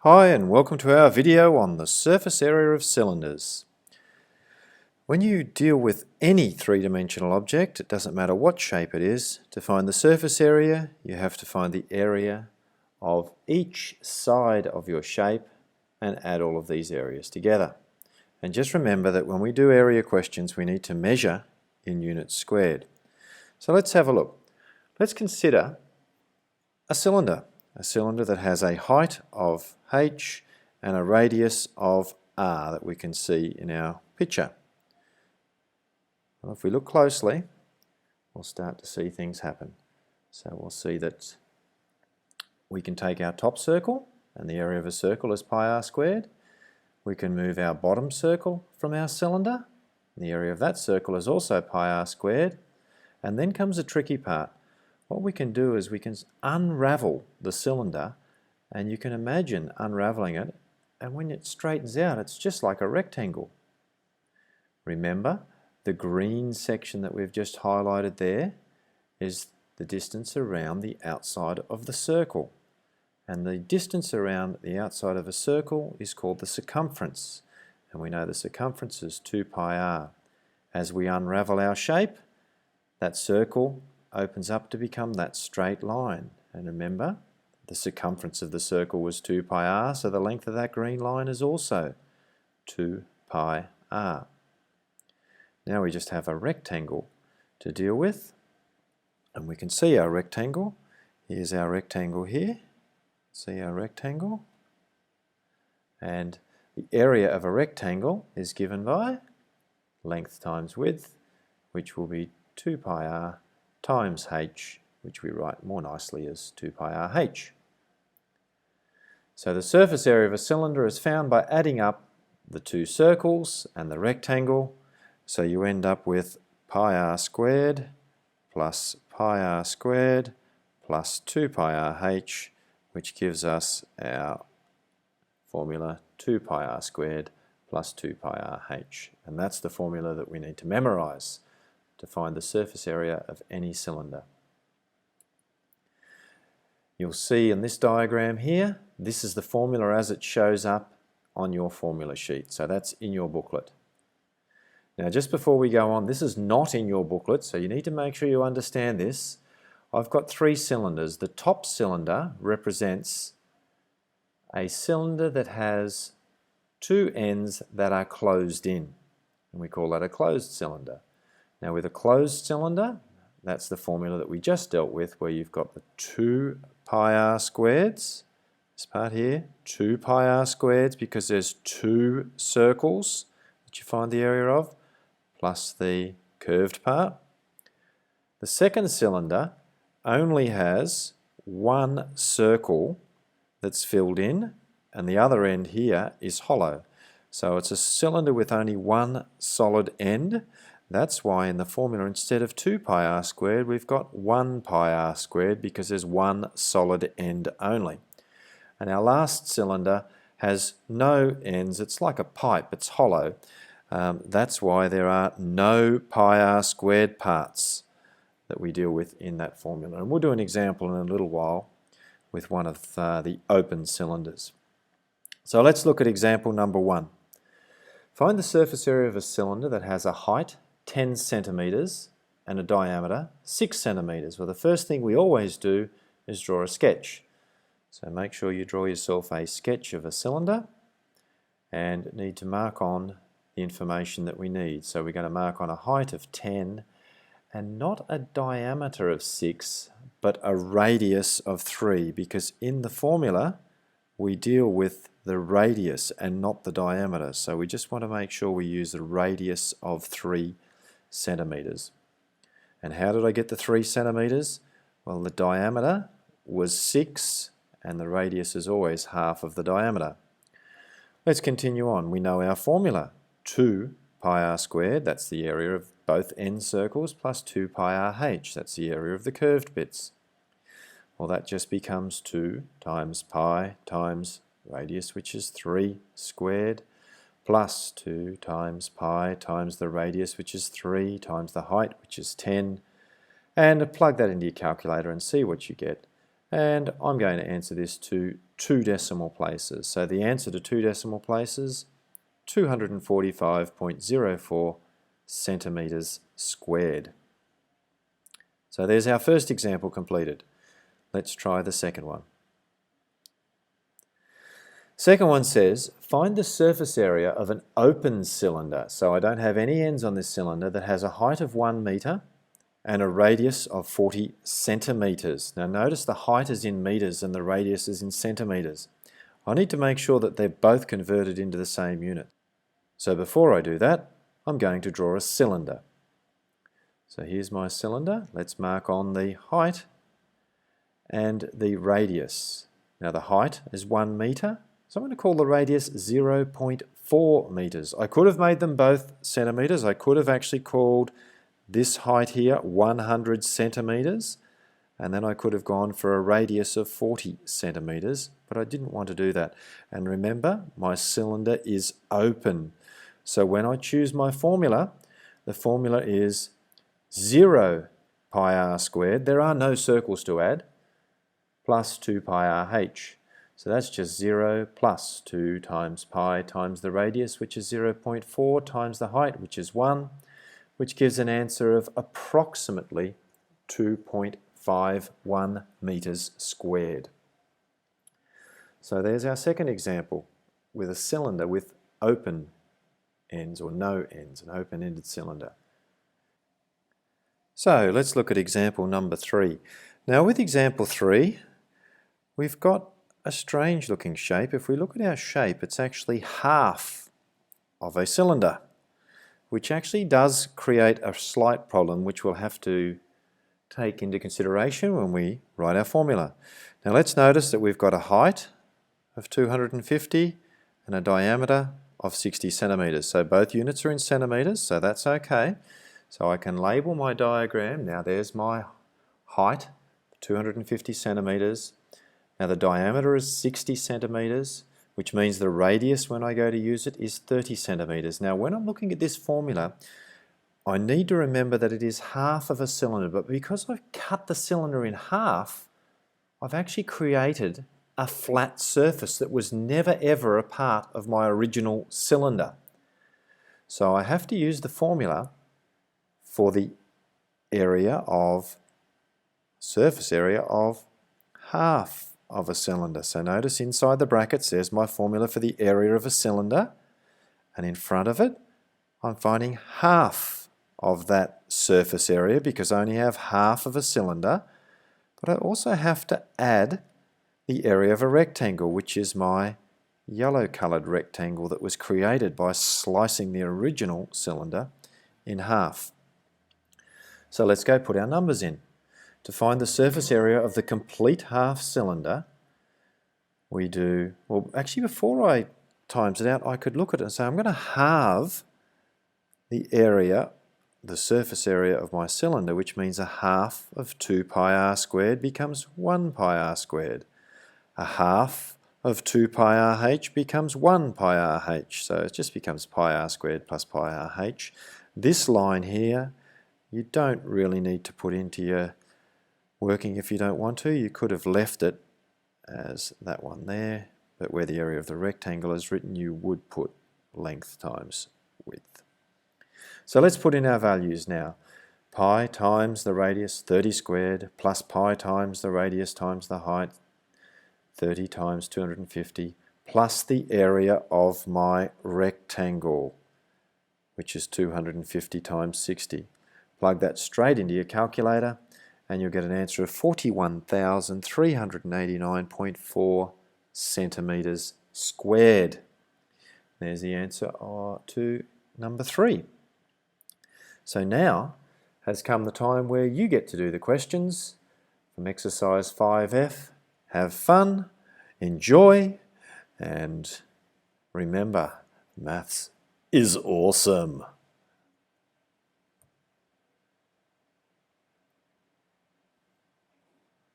Hi and welcome to our video on the surface area of cylinders. When you deal with any three-dimensional object, it doesn't matter what shape it is, to find the surface area you have to find the area of each side of your shape and add all of these areas together. And just remember that when we do area questions we need to measure in units squared. So let's have a look. Let's consider a cylinder that has a height of h and a radius of r that we can see in our picture. Well, if we look closely, we'll start to see things happen. So we'll see that we can take our top circle, and the area of a circle is pi r squared. We can move our bottom circle from our cylinder, and the area of that circle is also pi r squared. And then comes the tricky part. What we can do is we can unravel the cylinder, and you can imagine unraveling it, and when it straightens out it's just like a rectangle. Remember, the green section that we've just highlighted there is the distance around the outside of the circle, and the distance around the outside of a circle is called the circumference, and we know the circumference is 2 pi r. As we unravel our shape, that circle opens up to become that straight line, and remember the circumference of the circle was 2 pi r, so the length of that green line is also 2 pi r. Now we just have a rectangle to deal with, and we can see our rectangle. Here's our rectangle here. See our rectangle, and the area of a rectangle is given by length times width, which will be 2 pi r times h, which we write more nicely as 2 pi r h. So the surface area of a cylinder is found by adding up the two circles and the rectangle, so you end up with pi r squared plus pi r squared plus 2 pi r h, which gives us our formula 2 pi r squared plus 2 pi r h. And that's the formula that we need to memorize to find the surface area of any cylinder. You'll see in this diagram here, this is the formula as it shows up on your formula sheet. So that's in your booklet. Now just before we go on, this is not in your booklet, so you need to make sure you understand this. I've got three cylinders. The top cylinder represents a cylinder that has two ends that are closed in, and we call that a closed cylinder. Now with a closed cylinder, that's the formula that we just dealt with, where you've got the 2 pi r squareds, this part here, 2 pi r squareds, because there's two circles that you find the area of, plus the curved part. The second cylinder only has one circle that's filled in, and the other end here is hollow. So it's a cylinder with only one solid end. That's why in the formula, instead of 2 pi r squared, we've got 1 pi r squared, because there's one solid end only. And our last cylinder has no ends. It's like a pipe, it's hollow. That's why there are no pi r squared parts that we deal with in that formula. And we'll do an example in a little while with one of the open cylinders. So let's look at example number 1. Find the surface area of a cylinder that has a height 10 centimeters and a diameter 6 centimeters. Well, the first thing we always do is draw a sketch. So make sure you draw yourself a sketch of a cylinder and need to mark on the information that we need. So we're going to mark on a height of 10 and not a diameter of 6, but a radius of 3, because in the formula we deal with the radius and not the diameter. So we just want to make sure we use the radius of 3 centimeters. And how did I get the 3 centimeters? Well, the diameter was 6 and the radius is always half of the diameter. Let's continue on. We know our formula, 2 pi r squared, that's the area of both end circles, plus 2 pi r h, that's the area of the curved bits. Well, that just becomes 2 times pi times radius, which is 3 squared, plus 2 times pi times the radius, which is 3, times the height, which is 10, and plug that into your calculator and see what you get. And I'm going to answer this to 2 decimal places. So the answer to 2 decimal places, 245.04 centimetres squared. So there's our first example completed. Let's try the second one. Second one says, find the surface area of an open cylinder. So I don't have any ends on this cylinder that has a height of 1 metre and a radius of 40 centimetres. Now notice the height is in metres and the radius is in centimetres. I need to make sure that they're both converted into the same unit. So before I do that, I'm going to draw a cylinder. So here's my cylinder. Let's mark on the height and the radius. Now the height is 1 metre. So I'm going to call the radius 0.4 meters. I could have made them both centimeters. I could have actually called this height here 100 centimeters, and then I could have gone for a radius of 40 centimeters, but I didn't want to do that. And remember, my cylinder is open. So when I choose my formula, the formula is 0 pi r squared. There are no circles to add, plus 2 pi r h. So that's just 0 plus 2 times pi times the radius, which is 0.4, times the height, which is 1, which gives an answer of approximately 2.51 meters squared. So there's our second example with a cylinder with open ends or no ends, an open-ended cylinder. So let's look at example number 3. Now with example 3, we've got a strange looking shape. If we look at our shape, it's actually half of a cylinder, which actually does create a slight problem which we'll have to take into consideration when we write our formula. Now let's notice that we've got a height of 250 and a diameter of 60 centimeters. So both units are in centimeters, so that's okay. So I can label my diagram. Now there's my height, 250 centimeters. Now the diameter is 60 centimeters, which means the radius when I go to use it is 30 centimeters. Now when I'm looking at this formula, I need to remember that it is half of a cylinder, but because I've cut the cylinder in half, I've actually created a flat surface that was never ever a part of my original cylinder. So I have to use the formula for the surface area of half of a cylinder. So notice inside the brackets there's my formula for the area of a cylinder, and in front of it I'm finding half of that surface area because I only have half of a cylinder, but I also have to add the area of a rectangle, which is my yellow colored rectangle that was created by slicing the original cylinder in half. So let's go put our numbers in. To find the surface area of the complete half cylinder, we do, well actually before I times it out, I could look at it and say I'm going to halve the area, the surface area of my cylinder, which means a half of 2 pi r squared becomes 1 pi r squared. A half of 2 pi r h becomes 1 pi r h, so it just becomes pi r squared plus pi r h. This line here, you don't really need to put into your working if you don't want to. You could have left it as that one there, but where the area of the rectangle is written, you would put length times width. So let's put in our values now. Pi times the radius, 30 squared, plus pi times the radius times the height, 30 times 250, plus the area of my rectangle, which is 250 times 60. Plug that straight into your calculator and you'll get an answer of 41,389.4 centimeters squared. There's the answer to number 3. So now has come the time where you get to do the questions from exercise 5F. Have fun, enjoy, and remember, maths is awesome.